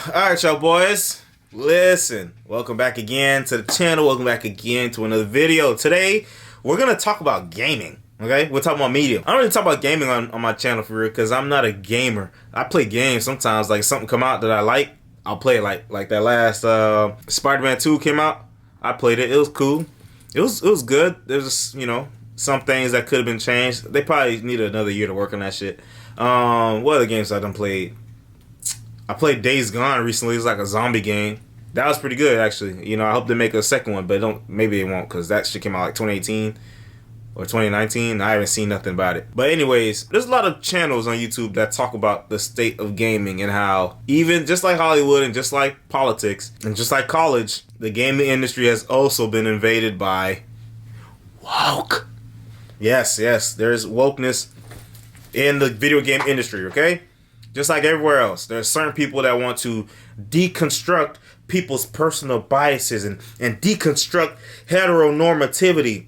Alright, y'all boys. Listen, welcome back again to the channel. Welcome back again to another video. Today, we're going to talk about gaming. Okay? We're talking about media. I don't really talk about gaming on my channel for real because I'm not a gamer. I play games sometimes. Like, something come out that I like, I'll play it. Like that last Spider-Man 2 came out. I played it. It was cool. It was good. There's just, some things that could have been changed. They probably needed another year to work on that shit. What other games I done played? I played Days Gone recently. It's like a zombie game. That was pretty good, actually. I hope they make a second one, but maybe they won't, because that shit came out like 2018 or 2019. I haven't seen nothing about it. But anyways, there's a lot of channels on YouTube that talk about the state of gaming and how, even just like Hollywood and just like politics and just like college, the gaming industry has also been invaded by woke. Yes, there's wokeness in the video game industry, okay? Just like everywhere else, there's certain people that want to deconstruct people's personal biases and deconstruct heteronormativity.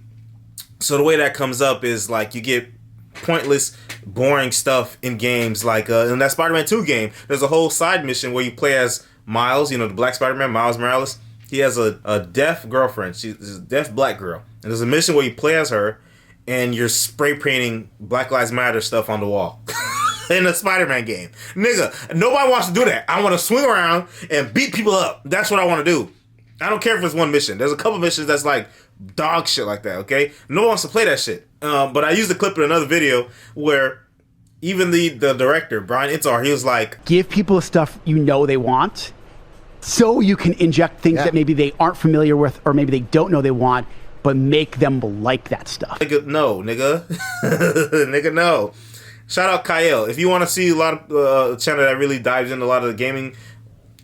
So the way that comes up is like you get pointless, boring stuff in games. Like in that Spider-Man 2 game, there's a whole side mission where you play as Miles, the Black Spider-Man, Miles Morales. He has a deaf girlfriend. She's a deaf black girl. And there's a mission where you play as her and you're spray painting Black Lives Matter stuff on the wall. In a Spider-Man game. Nigga, nobody wants to do that. I want to swing around and beat people up. That's what I want to do. I don't care if it's one mission. There's a couple missions that's like dog shit like that, okay? No one wants to play that shit. But I used a clip in another video where even the director, Brian Intar, he was like, give people the stuff they want so you can inject things that maybe they aren't familiar with or maybe they don't know they want, but make them like that stuff. Nigga, no, nigga. Nigga, no. Shout out Kyle. If you want to see a lot of channel that really dives into a lot of the gaming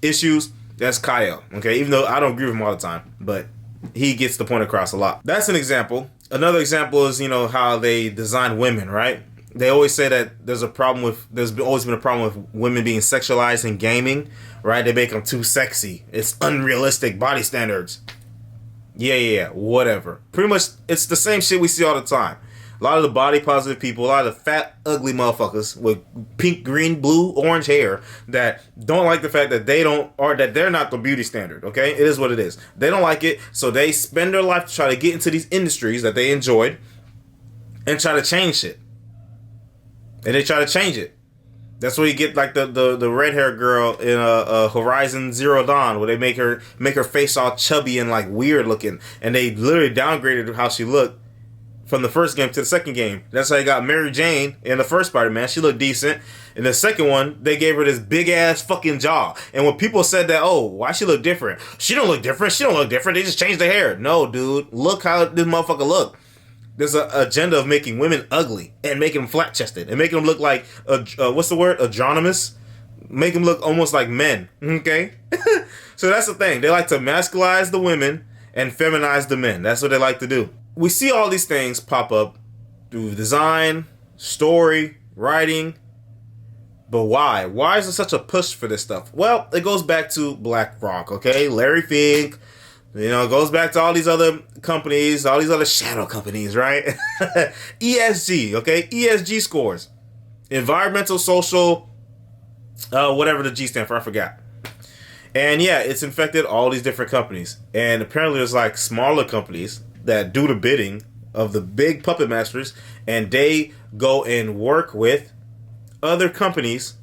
issues, that's Kyle. Okay, even though I don't agree with him all the time, but he gets the point across a lot. That's an example. Another example is how they design women, right? They always say that there's always been a problem with women being sexualized in gaming, right? They make them too sexy. It's unrealistic body standards. Yeah, whatever. Pretty much, it's the same shit we see all the time. A lot of the body positive people, a lot of the fat, ugly motherfuckers with pink, green, blue, orange hair that don't like the fact that that they're not the beauty standard, okay? It is what it is. They don't like it, so they spend their life to try to get into these industries that they enjoyed and try to change shit. And they try to change it. That's where you get like the red hair girl in Horizon Zero Dawn, where they make her face all chubby and like weird looking, and they literally downgraded how she looked from the first game to the second game. That's how you got Mary Jane in the first Spider-Man. She looked decent. In the second one, they gave her this big-ass fucking jaw. And when people said that, oh, why she look different? She don't look different. She don't look different. They just changed the hair. No, dude. Look how this motherfucker look. There's an agenda of making women ugly and making them flat-chested and making them look like, what's the word? Androgynous? Make them look almost like men. Okay? So that's the thing. They like to masculize the women and feminize the men. That's what they like to do. We see all these things pop up through design, story, writing, but why? Why is there such a push for this stuff? Well, it goes back to BlackRock, okay? Larry Fink, it goes back to all these other companies, all these other shadow companies, right? ESG, okay? ESG scores. Environmental, social, whatever the G stand for, I forgot. And yeah, it's infected all these different companies. And apparently there's like smaller companies that do the bidding of the big puppet masters, and they go and work with other companies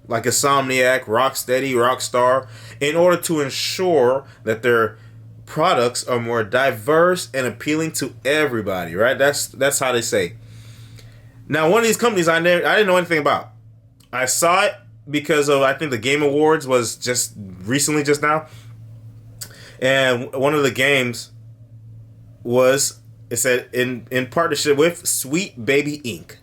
like Insomniac, Rocksteady, Rockstar, in order to ensure that their products are more diverse and appealing to everybody, right? That's how they say. Now, one of these companies I didn't know anything about. I saw it because of, I think the Game Awards was just now, and one of the games it said in partnership with Sweet Baby Inc.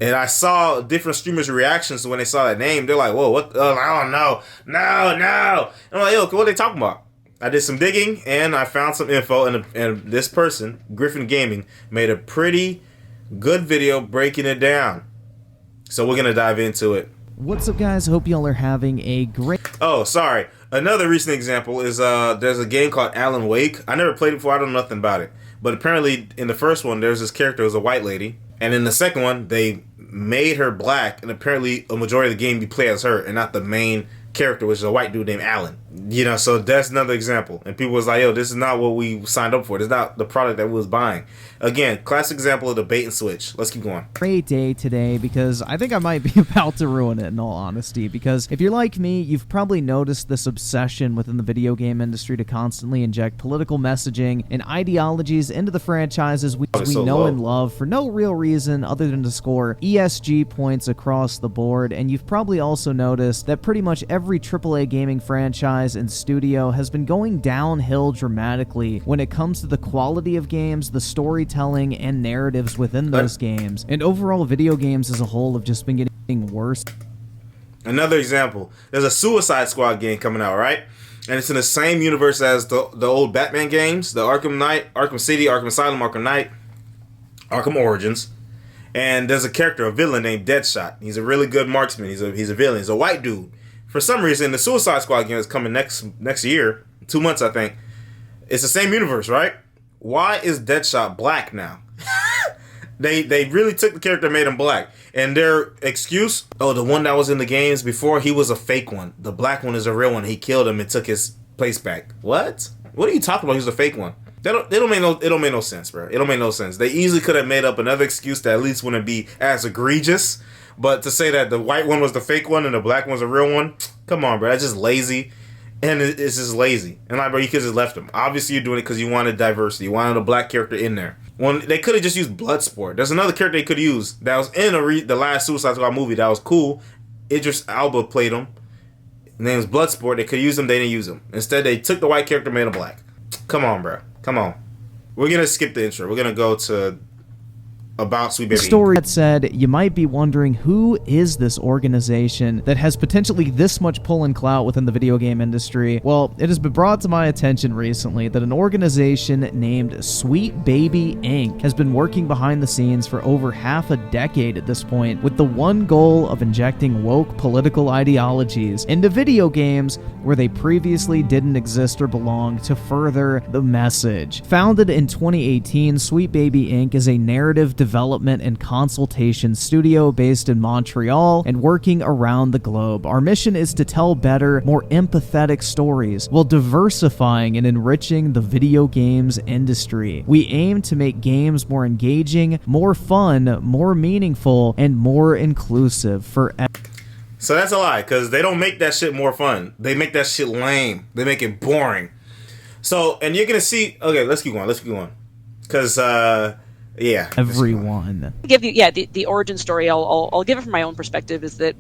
And I saw different streamers' reactions when they saw that name. They're like, whoa, what? I don't know. No. And I'm like, yo, what are they talking about? I did some digging and I found some info, and this person, Griffin Gaming, made a pretty good video breaking it down. So we're going to dive into it. What's up, guys? Hope y'all are having a great... Oh, sorry. Another recent example is there's a game called Alan Wake. I never played it before. I don't know nothing about it. But apparently in the first one, there's this character who's a white lady. And in the second one, they made her black. And apparently a majority of the game you play as her and not the main character, which is a white dude named Alan. You know, so that's another example. And people was like, yo, this is not what we signed up for. This is not the product that we was buying. Again, classic example of the bait and switch. Let's keep going. Great day today, because I think I might be about to ruin it, in all honesty, because if you're like me, you've probably noticed this obsession within the video game industry to constantly inject political messaging and ideologies into the franchises we know and love for no real reason other than to score ESG points across the board. And you've probably also noticed that pretty much every AAA gaming franchise and studio has been going downhill dramatically when it comes to the quality of games, the storytelling, and narratives within those games. And overall, video games as a whole have just been getting worse. Another example, there's a Suicide Squad game coming out, right? And it's in the same universe as the old Batman games, the Arkham Knight, Arkham City, Arkham Asylum, Arkham Knight, Arkham Origins. And there's a character, a villain named Deadshot. He's a really good marksman. He's a villain. He's a white dude. For some reason, the Suicide Squad game is coming next year, 2 months, I think. It's the same universe, right? Why is Deadshot black now? They really took the character and made him black. And their excuse, oh, the one that was in the games before, he was a fake one. The black one is a real one. He killed him and took his place back. What? What are you talking about? He's a fake one. It don't make no sense, bro. It don't make no sense. They easily could have made up another excuse that at least wouldn't be as egregious. But to say that the white one was the fake one and the black one's a real one, come on, bro. That's just lazy. And it's just lazy. And like, bro, you could just left him. Obviously, you're doing it because you wanted diversity. You wanted a black character in there. When they could have just used Bloodsport. There's another character they could use that was in the last Suicide Squad movie that was cool. Idris Elba played him. His name was Bloodsport. They could use him. They didn't use him. Instead, they took the white character, made him black. Come on, bro. Come on. We're gonna skip the intro. We're gonna go to about Sweet Baby. Story that said, you might be wondering, who is this organization that has potentially this much pull and clout within the video game industry? Well, it has been brought to my attention recently that an organization named Sweet Baby Inc. has been working behind the scenes for over half a decade at this point, with the one goal of injecting woke political ideologies into video games where they previously didn't exist or belong to further the message. Founded in 2018, Sweet Baby Inc. is a narrative development and consultation studio based in Montreal and working around the globe. Our mission is to tell better, more empathetic stories while diversifying and enriching the video games industry. We aim to make games more engaging, more fun, more meaningful, and more inclusive for everyone. So that's a lie, because they don't make that shit more fun. They make that shit lame. They make it boring. So, and you're going to see... Okay, let's keep going. Because, yeah. Everyone. Give you, the origin story, I'll give it from my own perspective, is that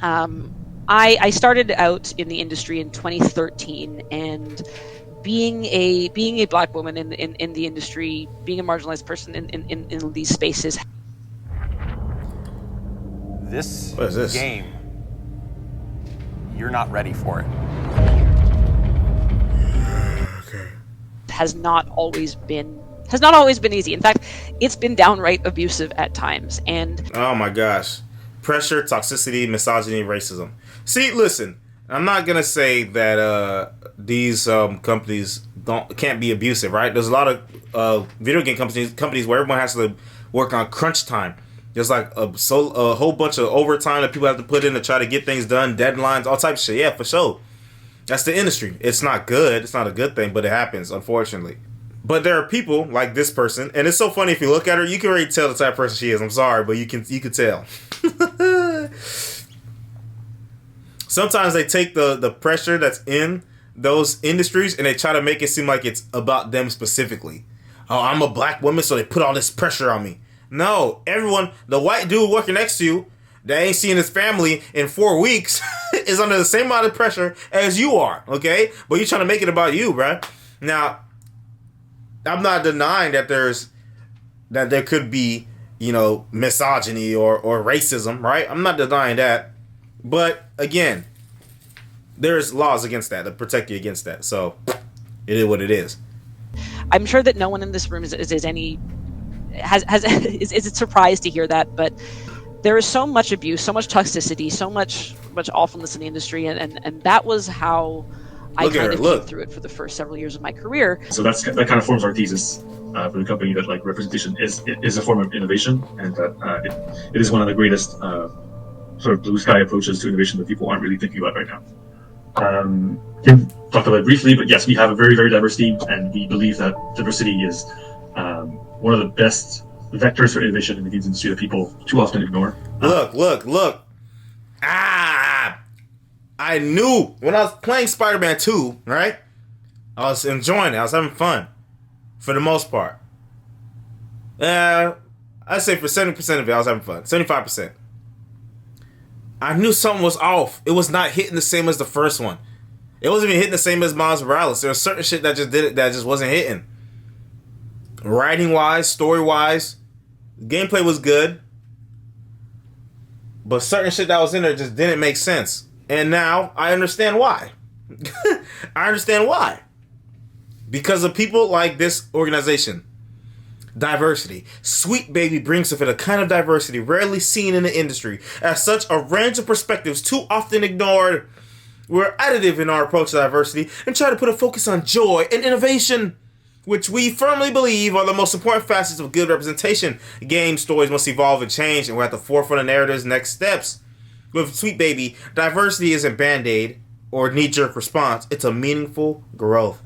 I started out in the industry in 2013, and being a black woman in the industry, being a marginalized person in these spaces. This what is this game, you're not ready for it. Okay. Has not always been easy. In fact, it's been downright abusive at times. And oh my gosh, pressure, toxicity, misogyny, racism. See, listen, I'm not gonna say that these companies can't be abusive, right? There's a lot of video game companies where everyone has to work on crunch time. There's like a whole bunch of overtime that people have to put in to try to get things done, deadlines, all types of shit. Yeah, for sure. That's the industry. It's not good. It's not a good thing, but it happens, unfortunately. But there are people like this person, and it's so funny if you look at her, you can already tell the type of person she is. I'm sorry, but you can tell. Sometimes they take the pressure that's in those industries and they try to make it seem like it's about them specifically. Oh, I'm a black woman, so they put all this pressure on me. No, everyone, the white dude working next to you that ain't seeing his family in 4 weeks is under the same amount of pressure as you are, okay? But you're trying to make it about you, bruh. Now, I'm not denying that there could be, misogyny or racism, right? I'm not denying that. But again, there's laws against that protect you against that. So it is what it is. I'm sure that no one in this room is surprised to hear that, but there is so much abuse, so much toxicity, so much awfulness in the industry, and that was how I came through it for the first several years of my career. So that kind of forms our thesis for the company, that like representation is a form of innovation, and that it is one of the greatest sort of blue sky approaches to innovation that people aren't really thinking about right now. Kim talked about it briefly, but yes, we have a very, very diverse team, and we believe that diversity is one of the best vectors for innovation in the games industry that people too often ignore. Look. I knew when I was playing Spider-Man 2, right? I was enjoying it. I was having fun for the most part. I'd say for 70% of it, I was having fun. 75%. I knew something was off. It was not hitting the same as the first one. It wasn't even hitting the same as Miles Morales. There was certain shit that just wasn't hitting. Writing wise, story wise, gameplay was good, but certain shit that was in there just didn't make sense. And now I understand why. I understand why. Because of people like this organization. Diversity. Sweet Baby brings with it a kind of diversity rarely seen in the industry. As such, a range of perspectives too often ignored. We're additive in our approach to diversity and try to put a focus on joy and innovation, which we firmly believe are the most important facets of good representation. Game stories must evolve and change, and we're at the forefront of narrative's next steps. With Sweet Baby, diversity isn't band-aid or knee-jerk response. It's a meaningful growth.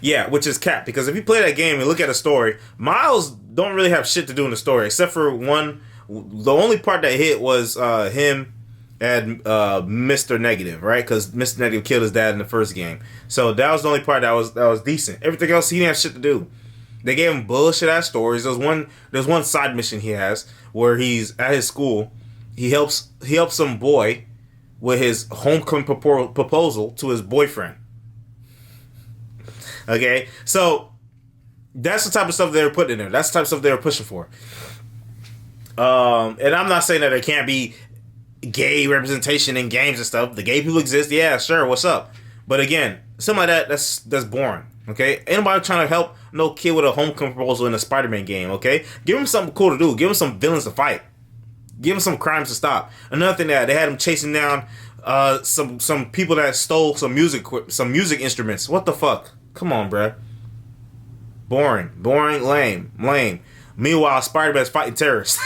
Yeah, which is cap, because if you play that game and look at the story, Miles don't really have shit to do in the story, except for one. The only part that hit was him and Mr. Negative, right? Because Mr. Negative killed his dad in the first game. So that was the only part that was decent. Everything else, he didn't have shit to do. They gave him bullshit-ass stories. There's one side mission he has where he's at his school. He helps some boy with his homecoming proposal to his boyfriend. Okay, so that's the type of stuff they were putting in there. That's the type of stuff they were pushing for. And I'm not saying that there can't be gay representation in games and stuff. The gay people exist. Yeah, sure. What's up? But again, something like that's boring. Okay, anybody trying to help no kid with a homecoming proposal in a Spider-Man game? Okay, give him something cool to do. Give him some villains to fight. Give him some crimes to stop. Another thing that they had him chasing down some people that stole some music instruments. What the fuck? Come on, bruh. Boring, lame. Meanwhile, Spider-Man's fighting terrorists.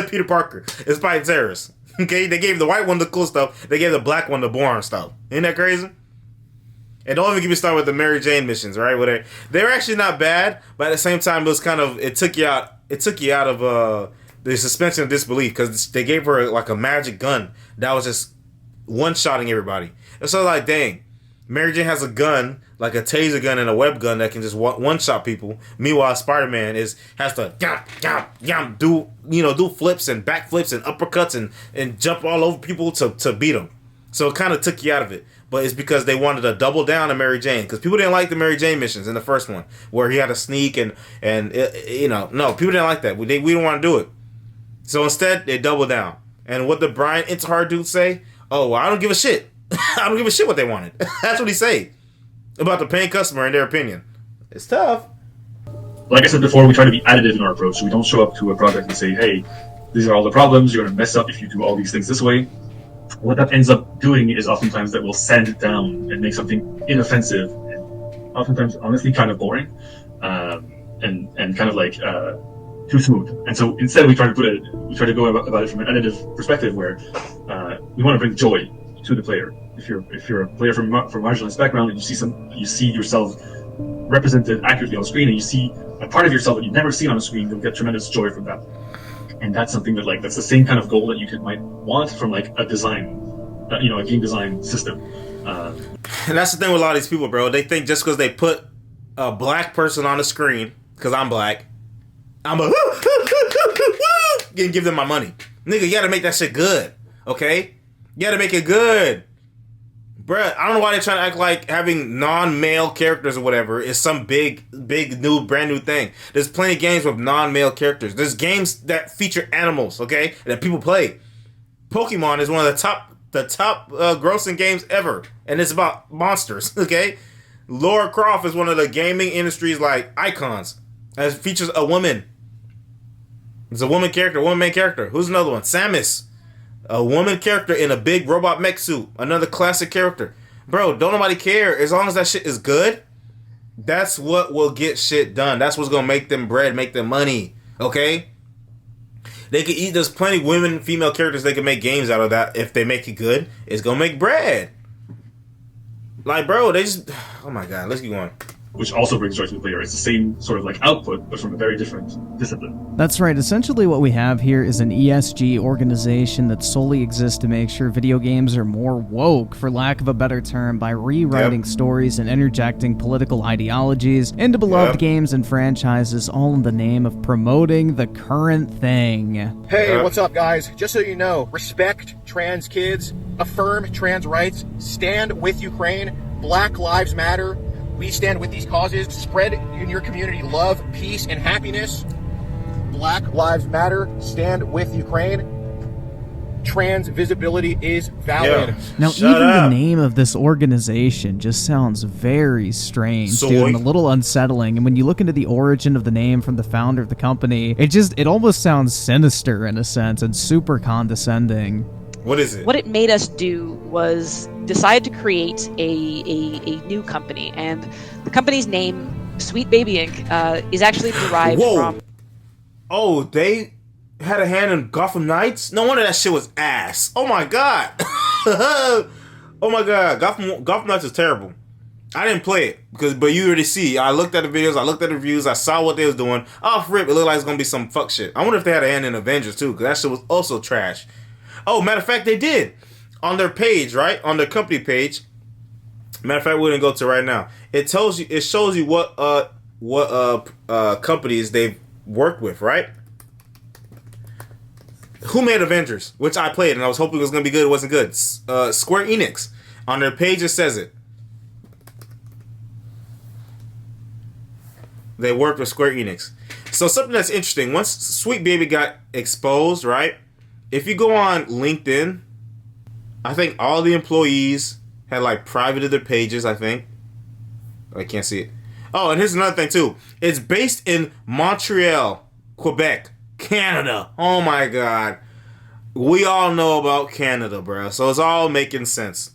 Peter Parker is fighting terrorists. Okay, they gave the white one the cool stuff. They gave the black one the boring stuff. Isn't that crazy? And don't even get me started with the Mary Jane missions, right? Where they're actually not bad, but at the same time, it took you out of the suspension of disbelief, because they gave her like a magic gun that was just one-shotting everybody. And so like, dang, Mary Jane has a gun, like a taser gun and a web gun that can just one-shot people. Meanwhile, Spider-Man has to do flips and backflips and uppercuts and jump all over people to beat them. So it kind of took you out of it. But it's because they wanted to double down on Mary Jane, because people didn't like the Mary Jane missions in the first one where he had to sneak no, people didn't like that. We didn't want to do it. So instead, they double down. And what did Brian Intihar dude say? Oh, well, I don't give a shit. I don't give a shit what they wanted. That's what he said about the paying customer in their opinion. It's tough. Like I said before, we try to be additive in our approach. So we don't show up to a project and say, hey, these are all the problems. You're going to mess up if you do all these things this way. What that ends up doing is oftentimes that we'll sand it down and make something inoffensive and oftentimes, honestly, kind of boring and kind of like too smooth. And so instead, we try to go about it from an additive perspective where we want to bring joy to the player. If you're a player from a marginalized background and you see yourself represented accurately on screen, and you see a part of yourself that you've never seen on a screen, you'll get tremendous joy from that. And that's something that that's the same kind of goal that you might want from like a design, a game design system. And that's the thing with a lot of these people, bro. They think just because they put a black person on the screen, because I'm black, I'm and give them my money. Nigga, you gotta make that shit good, okay? You gotta make it good. Bruh, I don't know why they're trying to act like having non-male characters or whatever is some big brand new thing. There's plenty of games with non-male characters. There's games that feature animals, okay, that people play. Pokemon is one of the top grossing games ever, and it's about monsters, okay? Lara Croft is one of the gaming industry's like icons. It features a woman. It's a woman main character. Who's another one? Samus. A woman character in a big robot mech suit. Another classic character. Bro, don't nobody care. As long as that shit is good, that's what will get shit done. That's what's going to make them bread, make them money. Okay? They could there's plenty of female characters they can make games out of that. If they make it good, it's going to make bread. Like, bro, they just. Oh my god, let's keep going. which also brings joy to the player. It's the same sort of like output, but from a very different discipline. That's right. Essentially what we have here is an ESG organization that solely exists to make sure video games are more woke, for lack of a better term, by rewriting stories and interjecting political ideologies into beloved games and franchises, all in the name of promoting the current thing. Hey, what's up, guys? Just so you know, respect trans kids, affirm trans rights, stand with Ukraine, Black Lives Matter. We stand with these causes. Spread in your community love, peace, and happiness. Black Lives Matter. Stand with Ukraine. Trans visibility is valid. Now, even the name of this organization just sounds very strange, dude, and a little unsettling. And when you look into the origin of the name from the founder of the company, it almost sounds sinister in a sense and super condescending. What is it? What it made us do was decide to create a new company, and the company's name, Sweet Baby Inc., is actually derived from... Oh, they had a hand in Gotham Knights? No wonder that shit was ass. Oh my god. Oh my god. Gotham Knights is terrible. I didn't play it, but you already see. I looked at the videos, I looked at the reviews, I saw what they was doing. Off rip, it looked like it's gonna be some fuck shit. I wonder if they had a hand in Avengers too, because that shit was also trash. Oh, matter of fact, they did. On their page, right? On their company page. Matter of fact, we're gonna go to right now. It shows you what companies they've worked with, right? Who made Avengers? Which I played, and I was hoping it was gonna be good. It wasn't good. Square Enix. On their page, it says it. They worked with Square Enix. So something that's interesting. Once Sweet Baby got exposed, right? If you go on LinkedIn, I think all the employees had like privated their pages, I think. I can't see it. Oh, and here's another thing too. It's based in Montreal, Quebec, Canada. Oh my god. We all know about Canada, bro. So it's all making sense.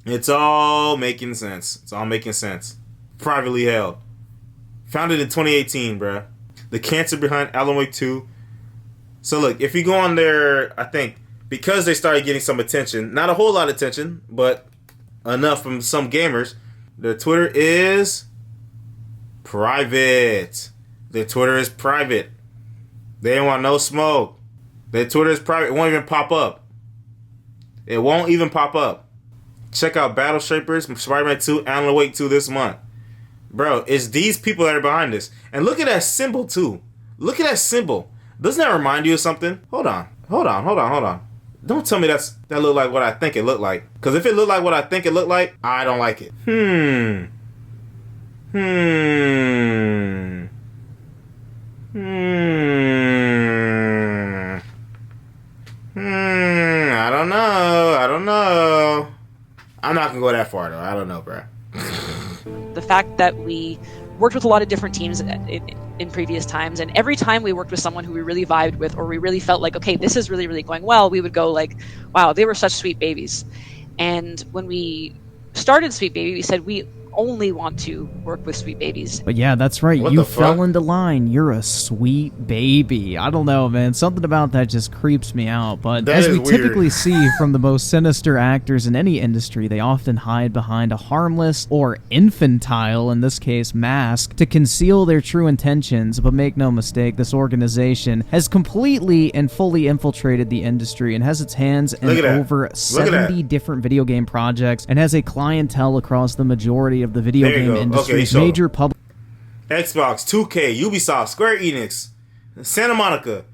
It's all making sense. Privately held. Founded in 2018, bro. The cancer behind Alan Wake 2. So look, if you go on there, I think, because they started getting some attention, not a whole lot of attention, but enough from some gamers, their Twitter is private. Their Twitter is private. They don't want no smoke. Their Twitter is private. It won't even pop up. It won't even pop up. Check out Battle Shapers, Spider-Man 2, Alan Wake 2 this month. Bro, it's these people that are behind this. And look at that symbol, too. Look at that symbol. Doesn't that remind you of something? Hold on. Don't tell me that look like what I think it looked like. Because if it looked like what I think it looked like, I don't like it. I don't know. I'm not going to go that far, though. I don't know, bro. The fact that we worked with a lot of different teams in previous times, and every time we worked with someone who we really vibed with, or we really felt like, okay, this is really, really going well, we would go like, wow, they were such sweet babies. And when we started Sweet Baby, we said we only want to work with sweet babies. But yeah, that's right. You fell into line. You're a sweet baby. I don't know, man. Something about that just creeps me out. But as we typically see from the most sinister actors in any industry, they often hide behind a harmless or infantile, in this case, mask to conceal their true intentions. But make no mistake, this organization has completely and fully infiltrated the industry and has its hands in over 70 different video game projects and has a clientele across the majority of the video game industry's major public. Xbox, 2K, Ubisoft, Square Enix, Santa Monica,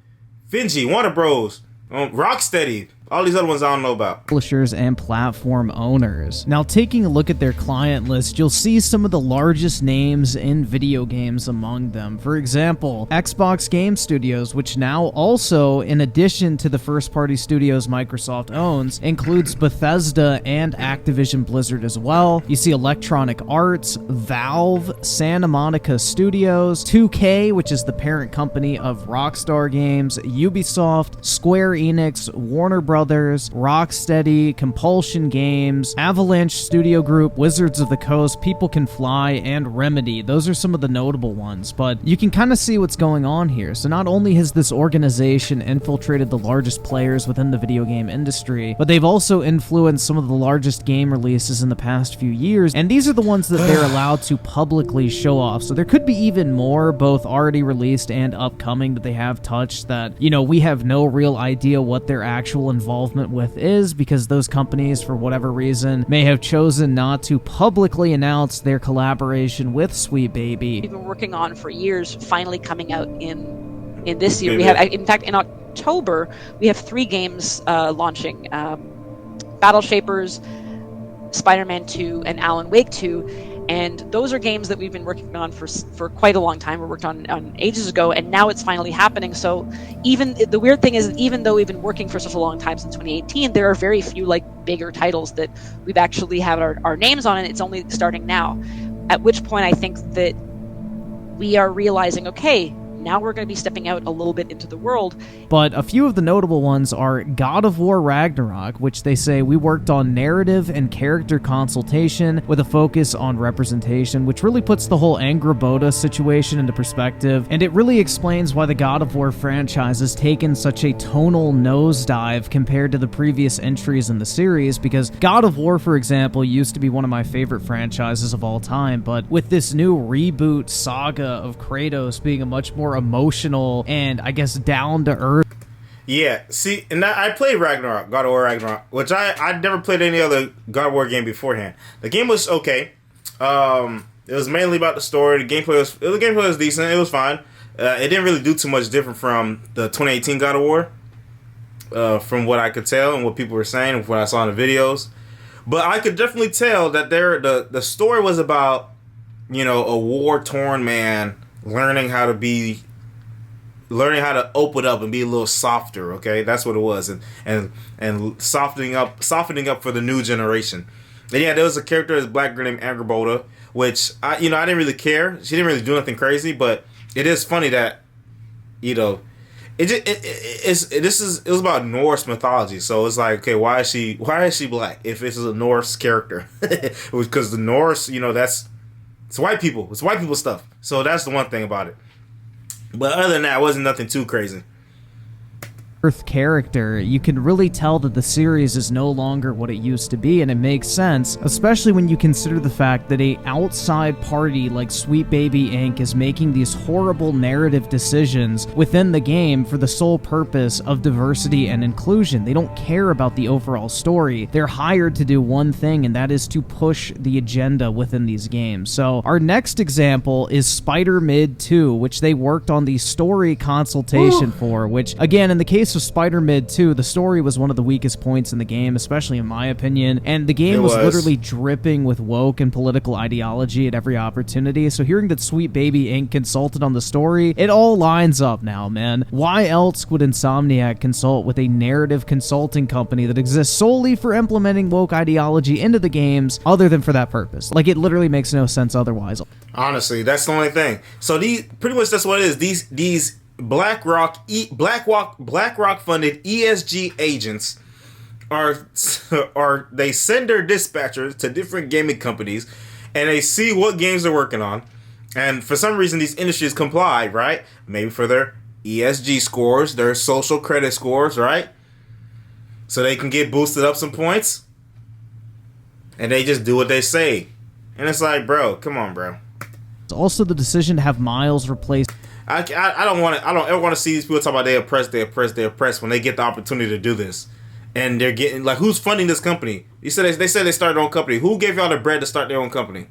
Finji, Warner Bros, Rocksteady, all these other ones I don't know about. Publishers and platform owners. Now, taking a look at their client list, you'll see some of the largest names in video games among them. For example, Xbox Game Studios, which now also, in addition to the first-party studios Microsoft owns, includes Bethesda and Activision Blizzard as well. You see Electronic Arts, Valve, Santa Monica Studios, 2K, which is the parent company of Rockstar Games, Ubisoft, Square Enix, Warner Bros. Brothers, Rocksteady, Compulsion Games, Avalanche Studio Group, Wizards of the Coast, People Can Fly, and Remedy. Those are some of the notable ones, but you can kind of see what's going on here. So not only has this organization infiltrated the largest players within the video game industry, but they've also influenced some of the largest game releases in the past few years, and these are the ones that they're allowed to publicly show off. So there could be even more, both already released and upcoming, that they have touched that, you know, we have no real idea what their actual involvement with is, because those companies, for whatever reason, may have chosen not to publicly announce their collaboration with Sweet Baby. We've been working on for years, finally coming out in this year. We have, in fact, in October, we have 3 games launching: Battle Shapers, Spider-Man 2, and Alan Wake 2. And those are games that we've been working on for quite a long time. We worked on ages ago, and now it's finally happening. So even the weird thing is, even though we've been working for such a long time, since 2018, there are very few like bigger titles that we've actually have our names on, and it's only starting now. At which point I think that we are realizing, okay, now we're going to be stepping out a little bit into the world. But a few of the notable ones are God of War Ragnarok, which they say we worked on narrative and character consultation with a focus on representation, which really puts the whole Angrboda situation into perspective, and it really explains why the God of War franchise has taken such a tonal nosedive compared to the previous entries in the series, because God of War, for example, used to be one of my favorite franchises of all time, but with this new reboot saga of Kratos being a much more emotional and, I guess, down-to-earth. Yeah, see, and I played Ragnarok, God of War Ragnarok, which I'd never played any other God of War game beforehand. The game was okay. It was mainly about the story. The gameplay was decent. It was fine. It didn't really do too much different from the 2018 God of War, from what I could tell and what people were saying and what I saw in the videos. But I could definitely tell that the story was about, you know, a war-torn man learning how to open up and be a little softer. Okay, that's what it was, and softening up for the new generation. And yeah, there was a character, this black girl named Angrboda, which I didn't really care. She didn't really do nothing crazy, but it is funny that, you know, it was about Norse mythology. So it's like, okay, why is she black if this is a Norse character? Because the Norse, you know, it's white people. It's white people stuff. So that's the one thing about it. But other than that, it wasn't nothing too crazy. Earth character, you can really tell that the series is no longer what it used to be, and it makes sense, especially when you consider the fact that a outside party like Sweet Baby Inc. is making these horrible narrative decisions within the game for the sole purpose of diversity and inclusion. They don't care about the overall story. They're hired to do one thing, and that is to push the agenda within these games. So our next example is Spider-Mid 2, which they worked on the story consultation for, which, again, in the case of Spider-Mid 2, the story was one of the weakest points in the game, especially in my opinion, and the game was literally dripping with woke and political ideology at every opportunity. So hearing that Sweet Baby Inc. consulted on the story, it all lines up now, man. Why else would Insomniac consult with a narrative consulting company that exists solely for implementing woke ideology into the games, other than for that purpose? Like, it literally makes no sense otherwise. Honestly, that's the only thing. So pretty much that's what it is. These BlackRock funded ESG agents are they send their dispatchers to different gaming companies, and they see what games they're working on, and for some reason these industries comply, right? Maybe for their ESG scores, their social credit scores, right? So they can get boosted up some points, and they just do what they say, and it's like, bro, come on, bro. It's also the decision to have Miles replace. I don't ever want to see these people talk about they oppress when they get the opportunity to do this. And they're getting, like, who's funding this company? They said they started their own company. Who gave y'all the bread to start their own company?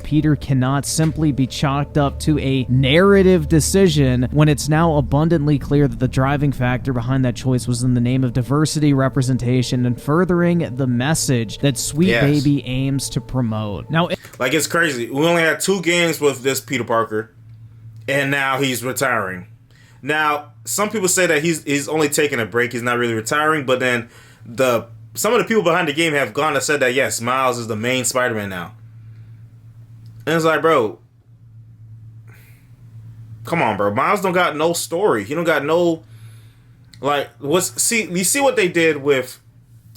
Peter cannot simply be chalked up to a narrative decision when it's now abundantly clear that the driving factor behind that choice was in the name of diversity, representation, and furthering the message that Sweet Baby aims to promote. Now, like, it's crazy. We only had 2 games with this Peter Parker, and now he's retiring. Now, some people say that he's only taking a break. He's not really retiring. But then some of the people behind the game have gone and said that, yes, Miles is the main Spider-Man now. And it's like, bro, come on, bro. Miles don't got no story. He don't got no Like, you see what they did with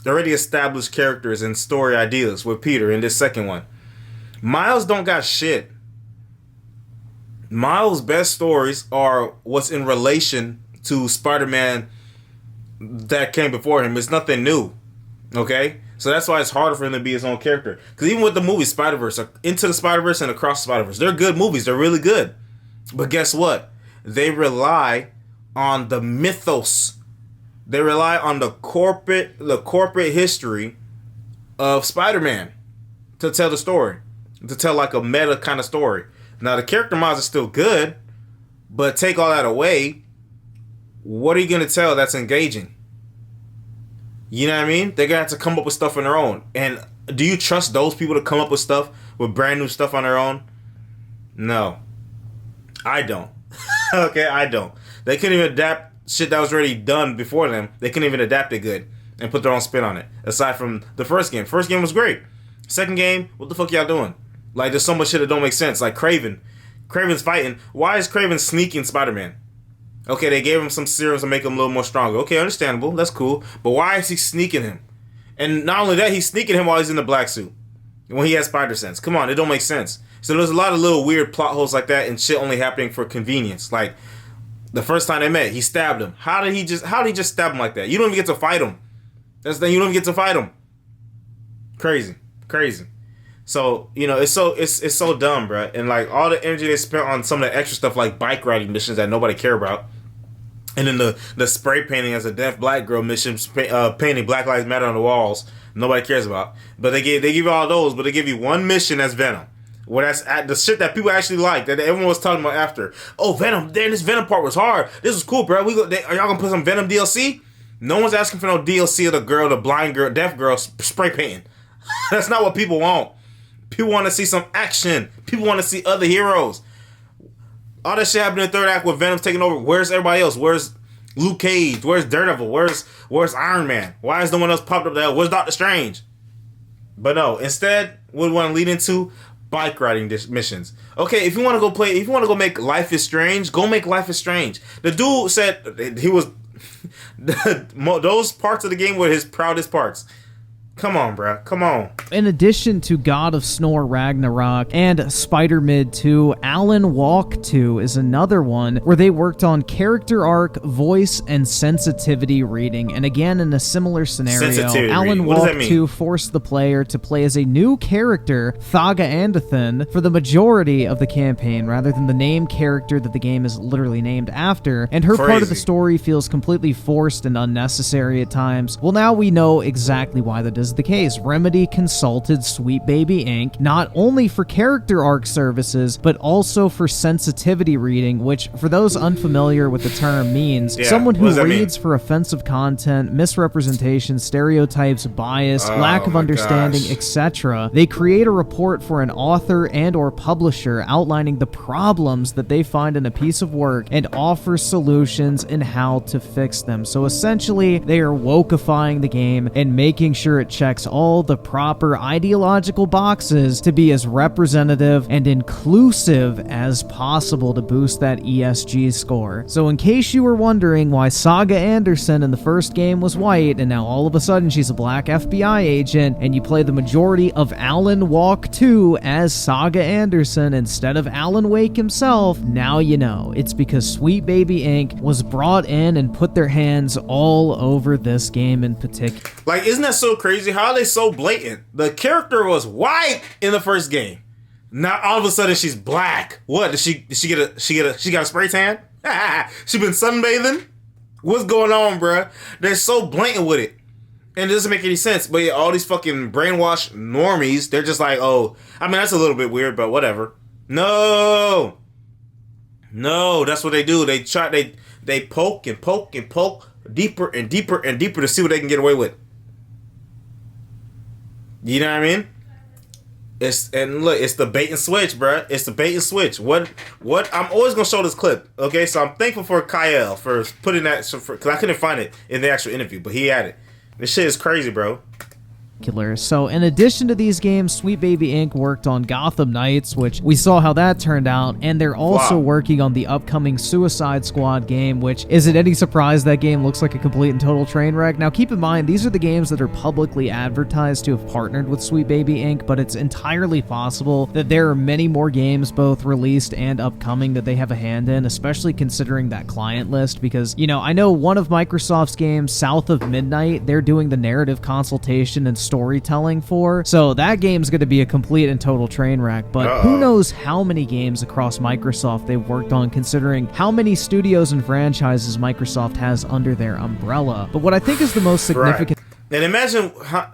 already established characters and story ideas with Peter in this second one. Miles don't got shit. Miles' best stories are what's in relation to Spider-Man that came before him. It's nothing new. Okay? So that's why it's harder for him to be his own character. Because even with the movie Spider-Verse, Into the Spider-Verse and Across the Spider-Verse, they're good movies. They're really good. But guess what? They rely on the mythos. They rely on the corporate history of Spider-Man to tell the story. To tell like a meta kind of story. Now the character models are still good, but take all that away, what are you going to tell that's engaging? You know what I mean? They're going to have to come up with stuff on their own. And do you trust those people to come up with stuff, with brand new stuff on their own? No. I don't. Okay, I don't. They couldn't even adapt shit that was already done before them. They couldn't even adapt it good and put their own spin on it. Aside from the first game. First game was great. Second game, what the fuck y'all doing? Like, there's so much shit that don't make sense. Like, Kraven's fighting. Why is Kraven sneaking Spider-Man? Okay, they gave him some serums to make him a little more stronger. Okay, understandable. That's cool. But why is he sneaking him? And not only that, he's sneaking him while he's in the black suit. When he has spider sense. Come on, it don't make sense. So there's a lot of little weird plot holes like that and shit only happening for convenience. Like, the first time they met, he stabbed him. How did he just stab him like that? You don't even get to fight him. That's the thing, you don't even get to fight him. Crazy. So, you know, it's so dumb, bro. And like all the energy they spent on some of the extra stuff like bike riding missions that nobody care about. And then the spray painting as a deaf black girl mission, painting Black Lives Matter on the walls, nobody cares about. But they give you all those, but they give you one mission as Venom. Well, that's the shit that people actually like, that everyone was talking about after. Oh, Venom, damn, this Venom part was hard. This was cool, bro. Are y'all gonna put some Venom DLC? No one's asking for no DLC of the blind girl, deaf girl spray painting. That's not what people want. People want to see some action. People want to see other heroes. All that shit happened in the third act with Venom taking over. Where's everybody else? Where's Luke Cage? Where's Daredevil? Where's Iron Man? Why is no one else popped up there? Where's Doctor Strange? But no, instead, what we want to lead into bike riding missions. Okay, if you want to go make Life is Strange, go make Life is Strange. The dude said he was those parts of the game were his proudest parts. Come on, bro. Come on. In addition to God of Snore Ragnarok and Spider-Mid 2, Alan Walk 2 is another one where they worked on character arc, voice, and sensitivity reading. And again, in a similar scenario, Alan Walk 2 forced the player to play as a new character, Thaga Andathan, for the majority of the campaign, rather than the name character that the game is literally named after. And her part of the story feels completely forced and unnecessary at times. Well, now we know exactly why that is the case. Remedy consulted Sweet Baby Inc. not only for character arc services, but also for sensitivity reading, which, for those unfamiliar with the term, means someone who reads for offensive content, misrepresentation, stereotypes, bias, lack of understanding, etc. They create a report for an author and or publisher outlining the problems that they find in a piece of work and offer solutions in how to fix them. So essentially, they are wokeifying the game and making sure it checks all the proper ideological boxes to be as representative and inclusive as possible to boost that ESG score. So in case you were wondering why Saga Anderson in the first game was white and now all of a sudden she's a black FBI agent and you play the majority of Alan Walk 2 as Saga Anderson instead of Alan Wake himself, now you know. It's because Sweet Baby Inc. was brought in and put their hands all over this game in particular. Like, isn't that so crazy? How are they so blatant? The character was white in the first game. Now all of a sudden she's black. What? Did she got a spray tan? She been sunbathing? What's going on, bruh? They're so blatant with it. And it doesn't make any sense. But yeah, all these fucking brainwashed normies, they're just like, oh, I mean, that's a little bit weird, but whatever. No, that's what they do. They poke and poke and poke deeper and deeper and deeper to see what they can get away with. You know what I mean? It's the bait and switch, bruh. It's the bait and switch. What? I'm always gonna show this clip. Okay, so I'm thankful for Kyle for putting that, because I couldn't find it in the actual interview, but he had it. This shit is crazy, bro. So in addition to these games, Sweet Baby Inc. worked on Gotham Knights, which we saw how that turned out, and they're also working on the upcoming Suicide Squad game, which, is it any surprise that game looks like a complete and total train wreck? Now keep in mind, these are the games that are publicly advertised to have partnered with Sweet Baby Inc., but it's entirely possible that there are many more games both released and upcoming that they have a hand in, especially considering that client list, because, you know, I know one of Microsoft's games, South of Midnight, they're doing the narrative consultation and storytelling for, so that game's going to be a complete and total train wreck. But who knows how many games across Microsoft they've worked on, considering how many studios and franchises Microsoft has under their umbrella. But what I think is the most significant... Right. And imagine how,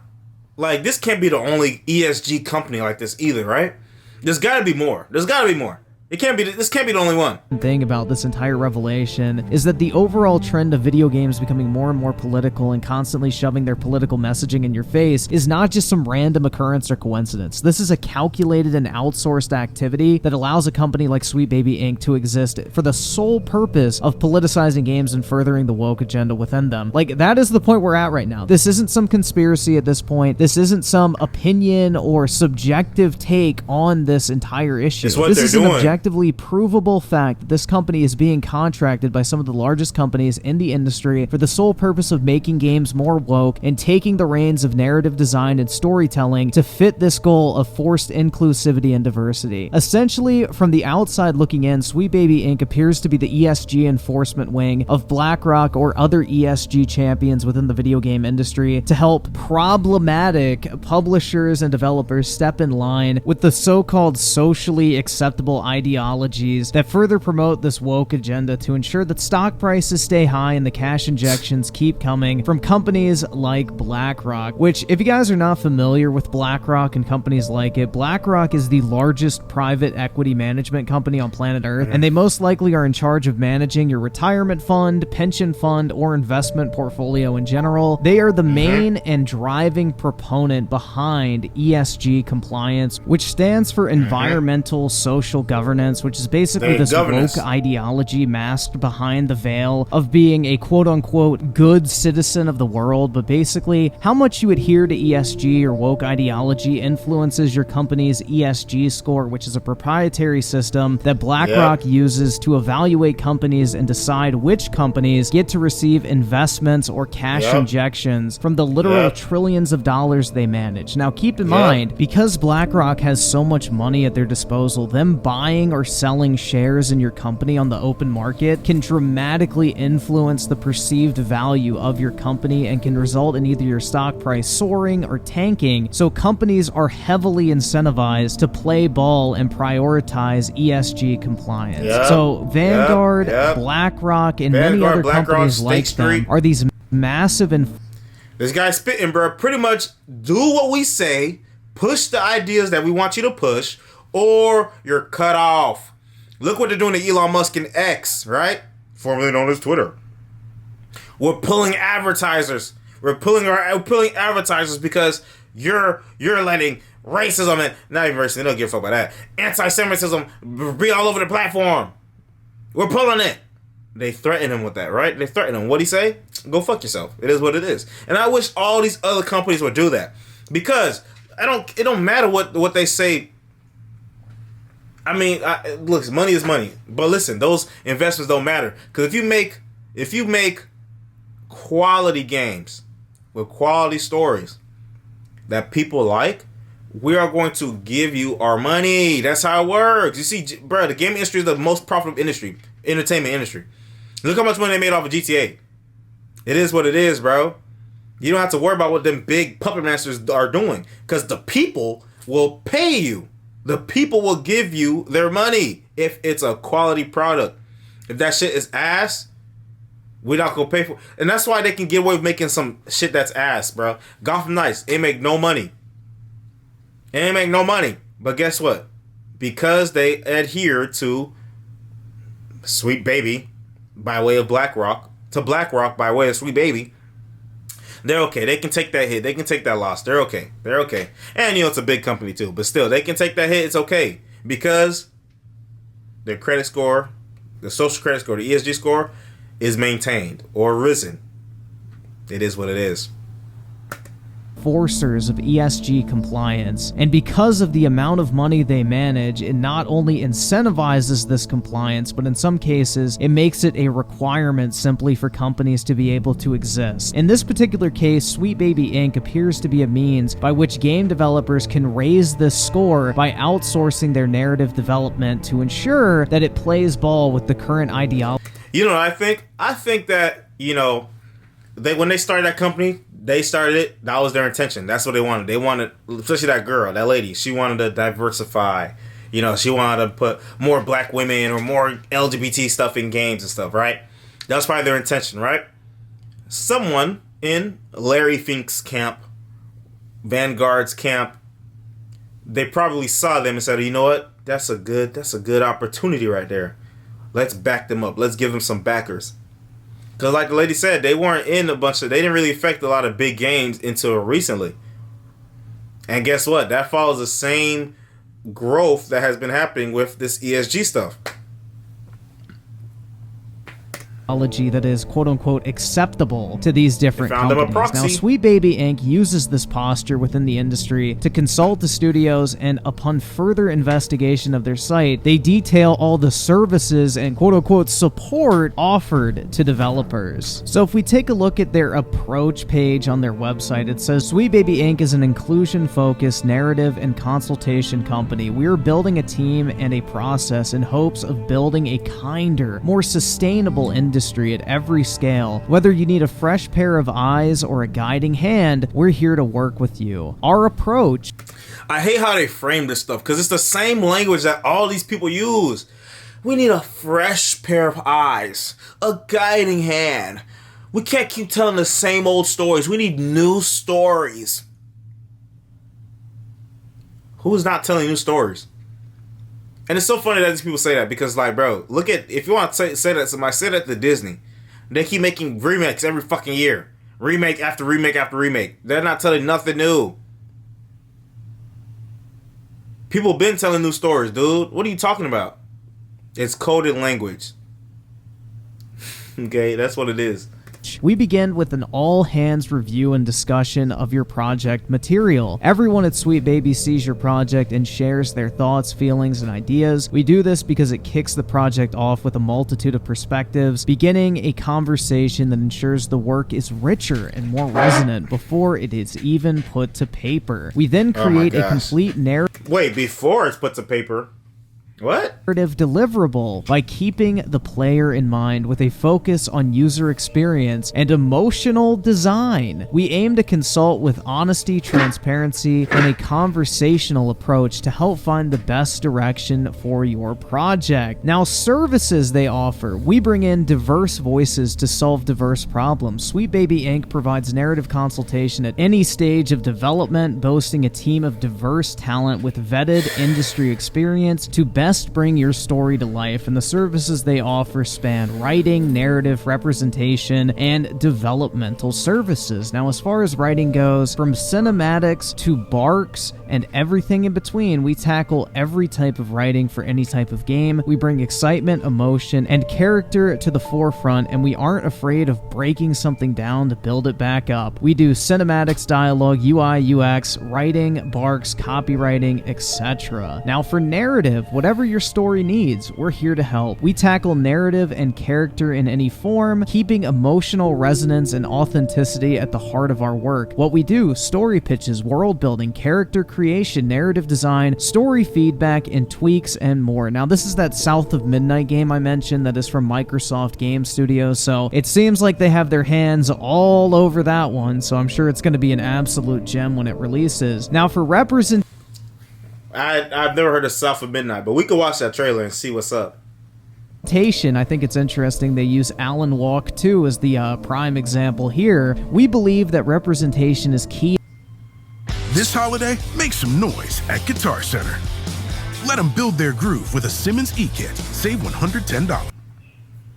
like, this can't be the only ESG company like this either, right? There's got to be more. There's got to be more. It can't be. This can't be the only one. Thing about this entire revelation is that the overall trend of video games becoming more and more political and constantly shoving their political messaging in your face is not just some random occurrence or coincidence. This is a calculated and outsourced activity that allows a company like Sweet Baby Inc. to exist for the sole purpose of politicizing games and furthering the woke agenda within them. Like, that is the point we're at right now. This isn't some conspiracy at this point. This isn't some opinion or subjective take on this entire issue. It's what this they're is doing. An objective provable fact that this company is being contracted by some of the largest companies in the industry for the sole purpose of making games more woke and taking the reins of narrative design and storytelling to fit this goal of forced inclusivity and diversity. Essentially, from the outside looking in, Sweet Baby Inc. appears to be the ESG enforcement wing of BlackRock or other ESG champions within the video game industry to help problematic publishers and developers step in line with the so-called socially acceptable ideologies that further promote this woke agenda to ensure that stock prices stay high and the cash injections keep coming from companies like BlackRock, which, if you guys are not familiar with BlackRock and companies like it, BlackRock is the largest private equity management company on planet Earth, and they most likely are in charge of managing your retirement fund, pension fund, or investment portfolio in general. They are the main and driving proponent behind ESG compliance, which stands for environmental social governance, which is basically this woke ideology masked behind the veil of being a quote-unquote good citizen of the world. But basically, how much you adhere to ESG or woke ideology influences your company's ESG score, which is a proprietary system that BlackRock uses to evaluate companies and decide which companies get to receive investments or cash injections from the literal trillions of dollars they manage. Now, keep in mind, because BlackRock has so much money at their disposal, them buying or selling shares in your company on the open market can dramatically influence the perceived value of your company and can result in either your stock price soaring or tanking. So companies are heavily incentivized to play ball and prioritize ESG compliance. So Vanguard, BlackRock, and many other companies like them are these massive This guy's spitting, bro. Pretty much do what we say, push the ideas that we want you to push, or you're cut off. Look what they're doing to Elon Musk and X, right? Formerly known as Twitter. We're pulling advertisers. We're pulling advertisers because you're letting racism and not even racism. They don't give a fuck about that. Anti-Semitism be all over the platform. We're pulling it. They threaten him with that, right? They threaten him. What'd he say? Go fuck yourself. It is what it is. And I wish all these other companies would do that, because it don't matter what they say. I mean, look, money is money. But listen, those investments don't matter, because if you make quality games with quality stories that people like, we are going to give you our money. That's how it works. You see, bro, the gaming industry is the most profitable industry, entertainment industry. Look how much money they made off of GTA. It is what it is, bro. You don't have to worry about what them big puppet masters are doing, because the people will pay you. The people will give you their money if it's a quality product. If that shit is ass, we're not gonna pay for it. And that's why they can get away with making some shit that's ass, bro. Gotham Knights, it make no money. It ain't make no money. But guess what? Because they adhere to Sweet Baby by way of BlackRock, to BlackRock by way of Sweet Baby, they're okay. They can take that hit. They can take that loss. They're okay. They're okay. And, you know, it's a big company, too. But still, they can take that hit. It's okay. Because their credit score, the social credit score, the ESG score, is maintained or risen. It is what it is. enforcers of ESG compliance. And because of the amount of money they manage, it not only incentivizes this compliance, but in some cases, it makes it a requirement simply for companies to be able to exist. In this particular case, Sweet Baby Inc. appears to be a means by which game developers can raise this score by outsourcing their narrative development to ensure that it plays ball with the current ideology. You know what I think? I think that, you know, when they started that company, they started it, that was their intention. That's what they wanted. They wanted, especially that girl, that lady, she wanted to diversify. You know, she wanted to put more black women or more LGBT stuff in games and stuff, right? That was probably their intention, right? Someone in Larry Fink's camp, Vanguard's camp, they probably saw them and said, you know what? That's a good opportunity right there. Let's back them up. Let's give them some backers. Because like the lady said, they weren't in they didn't really affect a lot of big games until recently. And guess what? That follows the same growth that has been happening with this ESG stuff. That is quote-unquote acceptable to these different They found them a companies. Now, proxy. Sweet Baby Inc. uses this posture within the industry to consult the studios, and upon further investigation of their site, they detail all the services and quote-unquote support offered to developers. So if we take a look at their approach page on their website, it says, Sweet Baby Inc. is an inclusion-focused narrative and consultation company. We are building a team and a process in hopes of building a kinder, more sustainable industry at every scale. Whether you need a fresh pair of eyes or a guiding hand, we're here to work with you. Our approach... I hate how they frame this stuff because it's the same language that all these people use. We need a fresh pair of eyes, a guiding hand. We can't keep telling the same old stories. We need new stories. Who's not telling new stories? And it's so funny that these people say that because, like, bro, look at, if you want to say that to somebody, say that to Disney. They keep making remakes every fucking year. Remake after remake after remake. They're not telling nothing new. People been telling new stories, dude. What are you talking about? It's coded language. Okay, that's what it is. We begin with an all-hands review and discussion of your project material. Everyone at Sweet Baby sees your project and shares their thoughts, feelings, and ideas. We do this because it kicks the project off with a multitude of perspectives, beginning a conversation that ensures the work is richer and more resonant before it is even put to paper. We then create a complete narrative. Wait, before it's put to paper? What? Deliverable by keeping the player in mind with a focus on user experience and emotional design. We aim to consult with honesty, transparency, and a conversational approach to help find the best direction for your project. Now, services they offer. We bring in diverse voices to solve diverse problems. Sweet Baby Inc. provides narrative consultation at any stage of development, boasting a team of diverse talent with vetted industry experience to best bring your story to life, and the services they offer span writing, narrative, representation, and developmental services. Now, as far as writing goes, from cinematics to barks and everything in between, we tackle every type of writing for any type of game. We bring excitement, emotion, and character to the forefront, and we aren't afraid of breaking something down to build it back up. We do cinematics, dialogue, UI, UX, writing, barks, copywriting, etc. Now, for narrative, whatever your story needs, we're here to help. We tackle narrative and character in any form, keeping emotional resonance and authenticity at the heart of our work. What we do: story pitches, world building, character creation, narrative design, story feedback, and tweaks, and more. Now, this is that South of Midnight game I mentioned that is from Microsoft Game Studios, so it seems like they have their hands all over that one, so I'm sure it's going to be an absolute gem when it releases. Now, for representation, I've never heard of South of Midnight, but we could watch that trailer and see what's up. I think it's interesting they use Alan Walk 2 as the prime example here. We believe that representation is key. This holiday, make some noise at Guitar Center. Let them build their groove with a Simmons E-Kit. Save $110.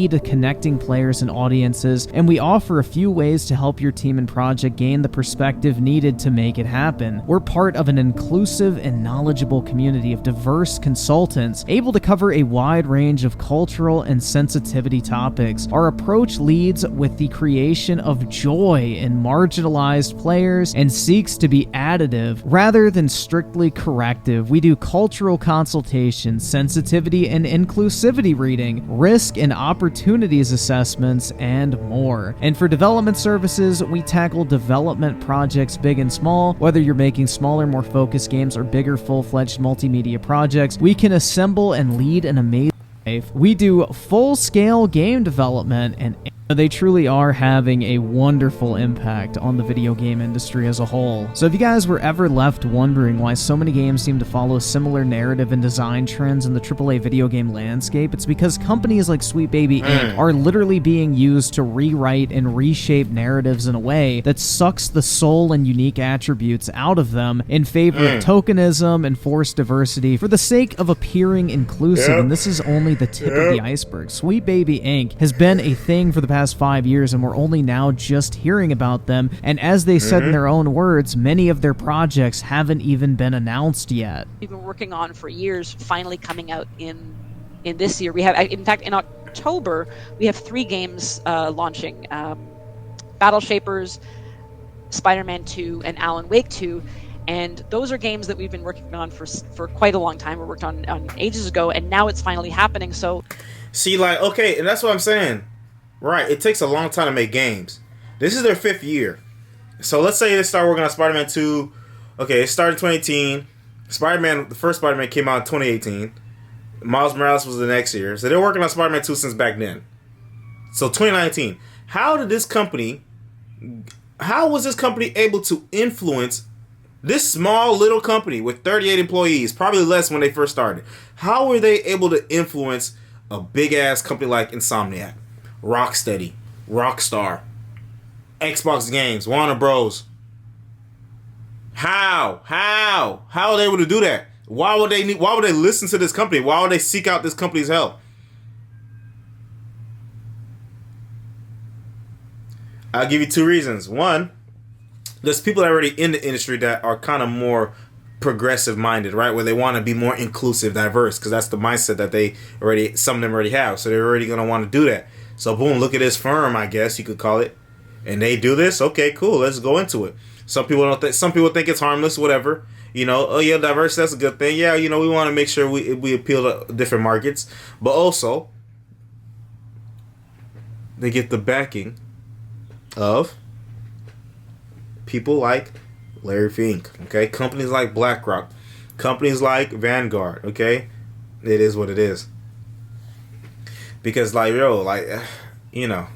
to connecting players and audiences, and we offer a few ways to help your team and project gain the perspective needed to make it happen. We're part of an inclusive and knowledgeable community of diverse consultants, able to cover a wide range of cultural and sensitivity topics. Our approach leads with the creation of joy in marginalized players and seeks to be additive rather than strictly corrective. We do cultural consultation, sensitivity and inclusivity reading, risk and opportunities assessments, and more. And for development services, we tackle development projects big and small. Whether you're making smaller, more focused games or bigger, full-fledged multimedia projects, we can assemble and lead an amazing life. We do full-scale game development, and they truly are having a wonderful impact on the video game industry as a whole. So if you guys were ever left wondering why so many games seem to follow similar narrative and design trends in the AAA video game landscape, it's because companies like Sweet Baby Inc. are literally being used to rewrite and reshape narratives in a way that sucks the soul and unique attributes out of them in favor of tokenism and forced diversity for the sake of appearing inclusive. And this is only the tip of the iceberg. Sweet Baby Inc. has been a thing for the past 5 years, and we're only now just hearing about them. And as they said in their own words, many of their projects haven't even been announced yet. We've been working on for years, finally coming out in this year. We have, in fact, in October, we have 3 games launching: Battle Shapers, Spider-Man 2, and Alan Wake 2. And those are games that we've been working on for quite a long time. We worked on ages ago, and now it's finally happening. So, see, like, okay, and that's what I'm saying. Right, it takes a long time to make games. This is their 5th year. So let's say they start working on Spider-Man 2. Okay, it started in 2018. The first Spider-Man came out in 2018. Miles Morales was the next year. So they're working on Spider-Man 2 since back then. So 2019. How was this company able to influence this small little company with 38 employees, probably less when they first started? How were they able to influence a big-ass company like Insomniac, Rocksteady, Rockstar, Xbox Games, Warner Bros? How are they able to do that? Why would they listen to this company? Why would they seek out this company's help? I'll give you 2 reasons. One, there's people that are already in the industry that are kind of more progressive minded, right? Where they want to be more inclusive, diverse, because that's the mindset that some of them already have. So they're already going to want to do that. So boom, look at this firm, I guess you could call it. And they do this? Okay, cool. Let's go into it. Some people think it's harmless, whatever. You know, oh yeah, diverse, that's a good thing. Yeah, you know, we want to make sure we appeal to different markets. But also, they get the backing of people like Larry Fink, okay? Companies like BlackRock, companies like Vanguard, okay? It is what it is. Because, like, you know,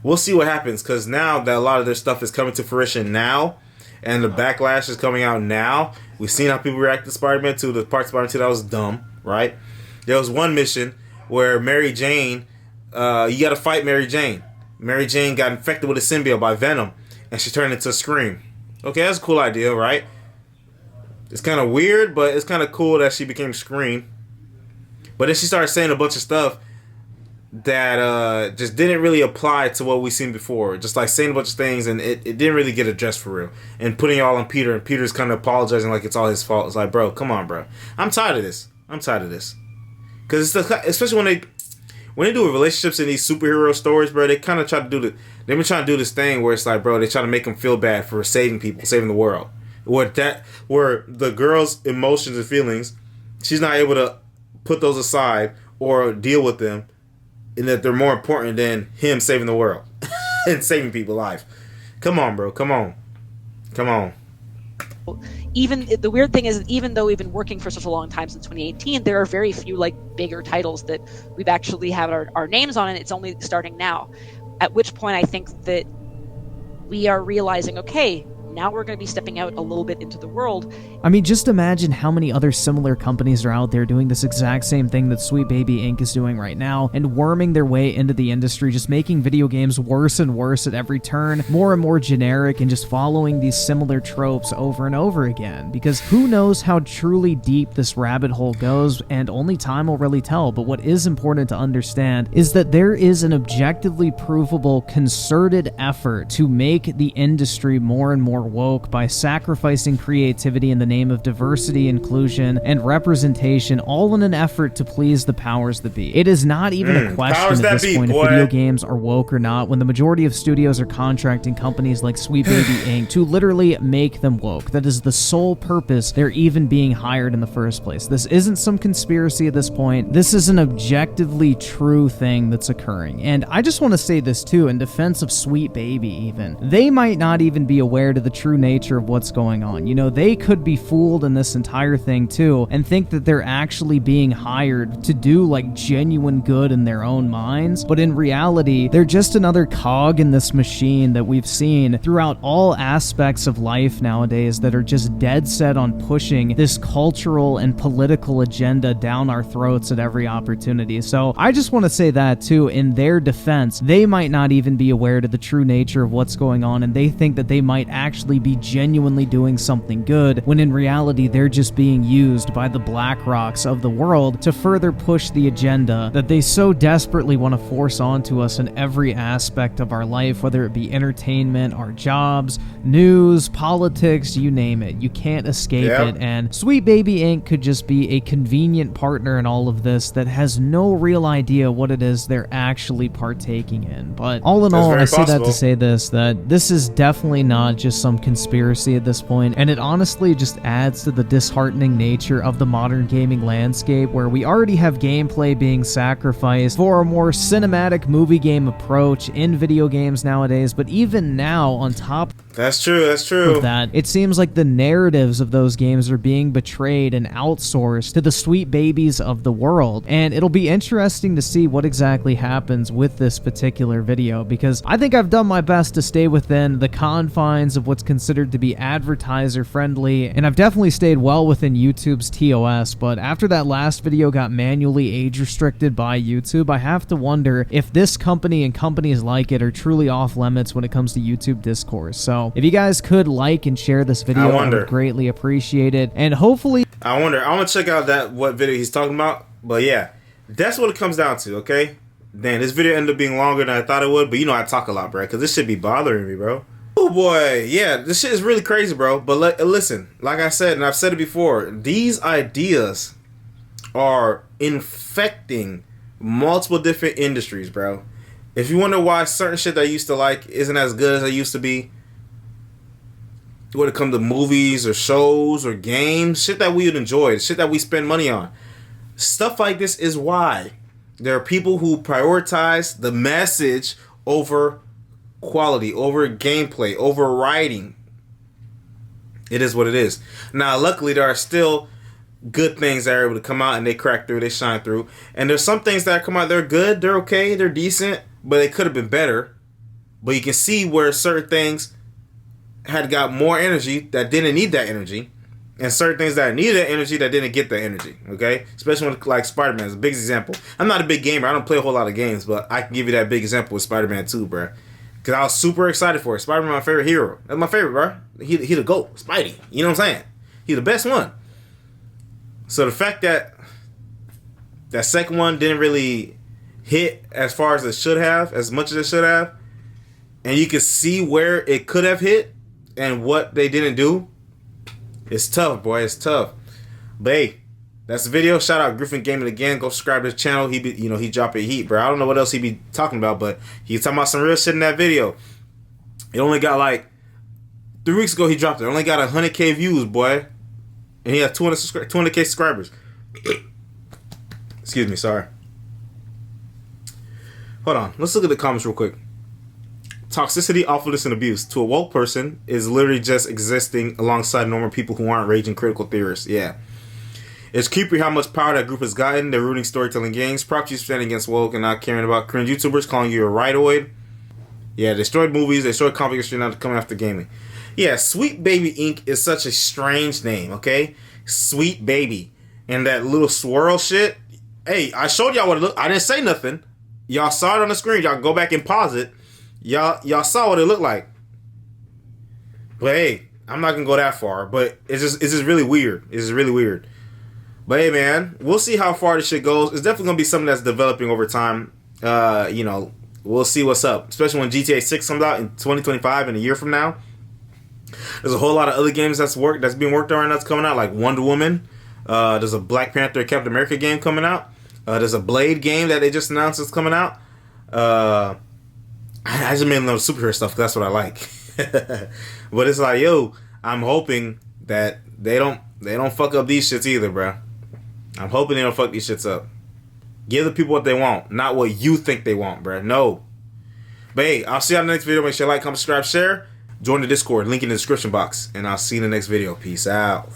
we'll see what happens, because now that a lot of their stuff is coming to fruition now, and the backlash is coming out now, we've seen how people react to Spider-Man 2, the part of Spider-Man 2 that was dumb, right? There was one mission where Mary Jane, you got to fight Mary Jane. Mary Jane got infected with a symbiote by Venom, and she turned into Scream. Okay, that's a cool idea, right? It's kind of weird, but it's kind of cool that she became Scream. But then she started saying a bunch of stuff that just didn't really apply to what we've seen before. Just like saying a bunch of things, and it didn't really get addressed for real. And putting it all on Peter, and Peter's kind of apologizing like it's all his fault. It's like, bro, come on, bro. I'm tired of this. Because especially when they do relationships in these superhero stories, bro, they kind of try to they've been trying to do this thing where it's like, bro, they try to make them feel bad for saving people, saving the world. Where the girl's emotions and feelings, she's not able to put those aside or deal with them, and that they're more important than him saving the world and saving people's lives. Come on, bro. Come on. Even the weird thing is, even though we've been working for such a long time, since 2018, there are very few like bigger titles that we've actually have our names on, and it's only starting now. At which point I think that we are realizing, okay, Now we're going to be stepping out a little bit into the world. I mean, just imagine how many other similar companies are out there doing this exact same thing that Sweet Baby Inc. is doing right now, and worming their way into the industry, just making video games worse and worse at every turn, more and more generic, and just following these similar tropes over and over again. Because who knows how truly deep this rabbit hole goes, and only time will really tell. But what is important to understand is that there is an objectively provable, concerted effort to make the industry more and more woke by sacrificing creativity in the name of diversity, inclusion, and representation, all in an effort to please the powers that be. It is not even a question at this point if video games are woke or not, when the majority of studios are contracting companies like Sweet Baby Inc. to literally make them woke. That is the sole purpose they're even being hired in the first place. This isn't some conspiracy at this point. This is an objectively true thing that's occurring. And I just want to say this too, in defense of Sweet Baby even. They might not even be aware to the true nature of what's going on. You know, they could be fooled in this entire thing too, and think that they're actually being hired to do like genuine good in their own minds, but in reality, they're just another cog in this machine that we've seen throughout all aspects of life nowadays that are just dead set on pushing this cultural and political agenda down our throats at every opportunity. So I just want to say that too, in their defense, they might not even be aware to the true nature of what's going on, and they think that they might actually be genuinely doing something good, when in reality they're just being used by the BlackRocks of the world to further push the agenda that they so desperately want to force onto us in every aspect of our life, whether it be entertainment, our jobs, news, politics, you name it. You can't escape it, and Sweet Baby Inc. could just be a convenient partner in all of this that has no real idea what it is they're actually partaking in. But all in all, I say that to say this, that this is definitely not just some conspiracy at this point, and it honestly just adds to the disheartening nature of the modern gaming landscape, where we already have gameplay being sacrificed for a more cinematic movie game approach in video games nowadays. But even now, on top that's true of that, it seems like the narratives of those games are being betrayed and outsourced to the Sweet Babies of the world. And it'll be interesting to see what exactly happens with this particular video, because I think I've done my best to stay within the confines of what's considered to be advertiser friendly, and I've definitely stayed well within YouTube's TOS. But after that last video got manually age restricted by YouTube, I have to wonder if this company and companies like it are truly off limits when it comes to YouTube discourse. So if you guys could like and share this video, I would greatly appreciate it. And hopefully, I want to check out what video he's talking about. But yeah, that's what it comes down to, okay? Damn, this video ended up being longer than I thought it would, but you know I talk a lot, bro, because this shit be bothering me, bro. Oh boy, yeah, this shit is really crazy, bro. But listen, like I said, and I've said it before, these ideas are infecting multiple different industries, bro. If you wonder why certain shit that I used to like isn't as good as I used to be, when it comes to movies or shows or games, shit that we would enjoy, shit that we spend money on, stuff like this is why there are people who prioritize the message over quality, over gameplay, over writing. It is what it is. Now, luckily, there are still good things that are able to come out and they crack through, they shine through. And there's some things that come out, they're good, they're okay, they're decent, but they could have been better. But you can see where certain things had got more energy that didn't need that energy, and certain things that needed that energy that didn't get that energy, okay? Especially when, like, Spider-Man is a big example. I'm not a big gamer. I don't play a whole lot of games, but I can give you that big example with Spider-Man 2, bro. Because I was super excited for it. Spider-Man, my favorite hero. That's my favorite, bro. He the GOAT. Spidey. You know what I'm saying? He the best one. So the fact that that second one didn't really hit as far as it should have, as much as it should have, and you can see where it could have hit and what they didn't do, it's tough, boy. It's tough. But hey, that's the video. Shout out Griffin Gaming again. Go subscribe to his channel. He dropping heat, bro. I don't know what else he be talking about, but he's talking about some real shit in that video. It only got like 3 weeks ago he dropped it. Only got 100K views, boy, and he has 200K subscribers. Excuse me, sorry. Hold on. Let's look at the comments real quick. Toxicity, awfulness, and abuse to a woke person is literally just existing alongside normal people who aren't raging critical theorists. Yeah. It's creepy how much power that group has gotten. They're rooting storytelling games. Props you standing against woke and not caring about cringe YouTubers calling you a rightoid. Yeah, destroyed movies, destroyed comic history, now coming after gaming. Yeah, Sweet Baby Inc. is such a strange name, okay? Sweet Baby. And that little swirl shit. Hey, I showed y'all what it looked. I didn't say nothing. Y'all saw it on the screen. Y'all go back and pause it. Y'all saw what it looked like. But hey, I'm not gonna go that far. But it's just really weird. It's just really weird. But hey, man, we'll see how far this shit goes. It's definitely gonna be something that's developing over time. You know, we'll see what's up. Especially when GTA 6 comes out in 2025, in a year from now. There's a whole lot of other games that's being worked on that's coming out, like Wonder Woman. There's a Black Panther Captain America game coming out. There's a Blade game that they just announced is coming out. I just made a little superhero stuff because that's what I like. But it's like, yo, I'm hoping that they don't fuck up these shits either, bro. I'm hoping they don't fuck these shits up. Give the people what they want, not what you think they want, bro. No. But hey, I'll see you on the next video. Make sure you like, comment, subscribe, share. Join the Discord. Link in the description box. And I'll see you in the next video. Peace out.